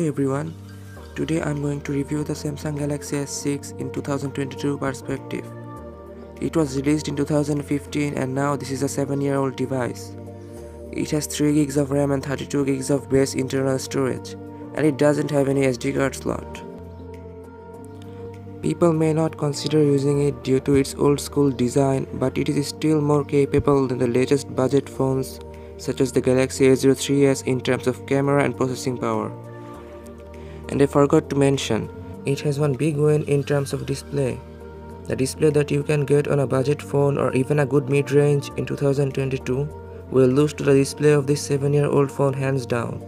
everyone, today I'm going to review the Samsung Galaxy S6 in 2022 perspective. It was released in 2015 and now this is a 7-year-old device. It has 3 gigs of RAM and 32 gigs of base internal storage, and it doesn't have any SD card slot. People may not consider using it due to its old school design, but it is still more capable than the latest budget phones such as the Galaxy A03s in terms of camera and processing power. And I forgot to mention, it has one big win in terms of display. The display that you can get on a budget phone or even a good mid-range in 2022 will lose to the display of this 7-year-old phone hands down.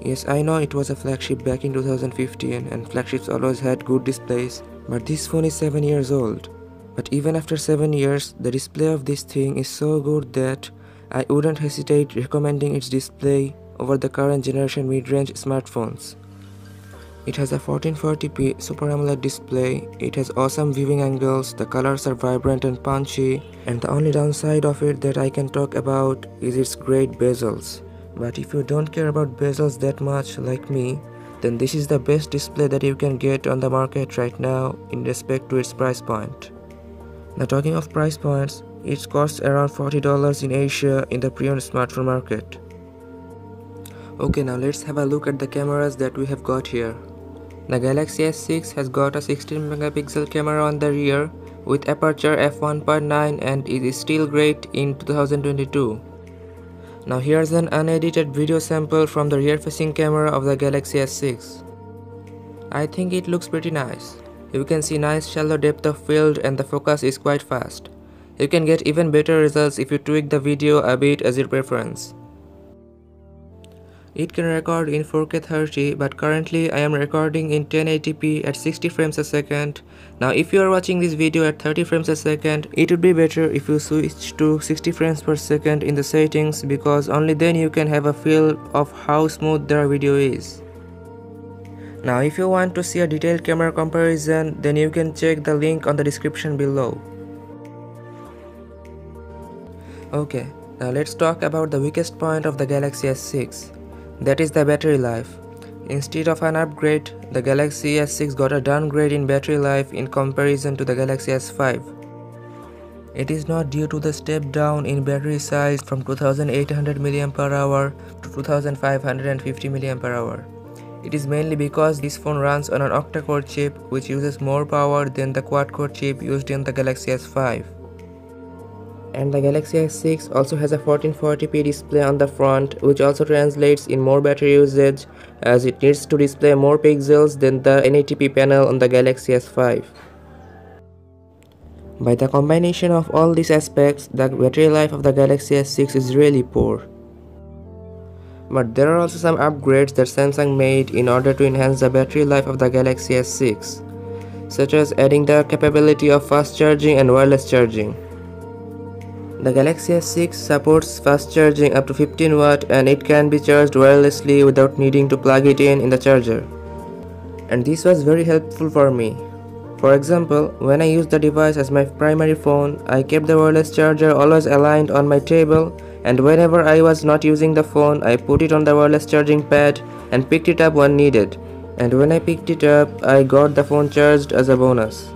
Yes, I know it was a flagship back in 2015 and flagships always had good displays, but this phone is 7 years old. But even after 7 years, the display of this thing is so good that I wouldn't hesitate recommending its display over the current generation mid-range smartphones. It has a 1440p Super AMOLED display, it has awesome viewing angles, the colors are vibrant and punchy, and the only downside of it that I can talk about is its great bezels. But if you don't care about bezels that much like me, then this is the best display that you can get on the market right now in respect to its price point. Now talking of price points, it costs around $40 in Asia in the pre-owned smartphone market. Okay, now let's have a look at the cameras that we have got here. The Galaxy S6 has got a 16 megapixel camera on the rear with aperture f1.9 and it is still great in 2022. Now here's an unedited video sample from the rear-facing camera of the Galaxy S6. I think it looks pretty nice. You can see nice shallow depth of field and the focus is quite fast. You can get even better results if you tweak the video a bit as your preference. It can record in 4K 30, but currently I am recording in 1080p at 60 frames a second. Now if you are watching this video at 30 frames a second, it would be better if you switch to 60 frames per second in the settings, because only then you can have a feel of how smooth the video is. Now if you want to see a detailed camera comparison, then you can check the link on the description below. Okay, now let's talk about the weakest point of the Galaxy S6. That is the battery life. Instead of an upgrade, the Galaxy S6 got a downgrade in battery life in comparison to the Galaxy S5. It is not due to the step down in battery size from 2800 mAh to 2550 mAh. It is mainly because this phone runs on an octa-core chip which uses more power than the quad-core chip used in the Galaxy S5. And the Galaxy S6 also has a 1440p display on the front, which also translates in more battery usage as it needs to display more pixels than the 1080p panel on the Galaxy S5. By the combination of all these aspects, the battery life of the Galaxy S6 is really poor. But there are also some upgrades that Samsung made in order to enhance the battery life of the Galaxy S6, such as adding the capability of fast charging and wireless charging. The Galaxy S6 supports fast charging up to 15 watt and it can be charged wirelessly without needing to plug it in the charger. And this was very helpful for me. For example, when I used the device as my primary phone, I kept the wireless charger always aligned on my table, and whenever I was not using the phone, I put it on the wireless charging pad and picked it up when needed. And when I picked it up, I got the phone charged as a bonus.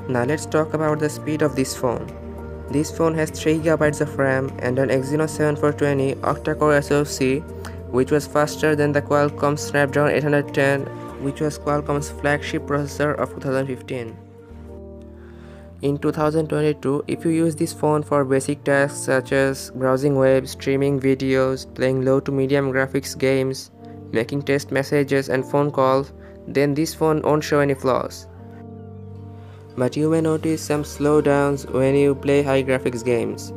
Now let's talk about the speed of this phone. This phone has 3GB of RAM and an Exynos 7420 octa-core SoC, which was faster than the Qualcomm Snapdragon 810, which was Qualcomm's flagship processor of 2015. In 2022, if you use this phone for basic tasks such as browsing web, streaming videos, playing low to medium graphics games, making text messages and phone calls, then this phone won't show any flaws. But you may notice some slowdowns when you play high graphics games.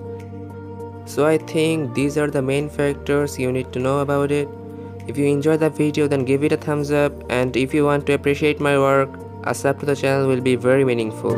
So I think these are the main factors you need to know about it. If you enjoyed the video, then give it a thumbs up, and if you want to appreciate my work, a sub to the channel will be very meaningful.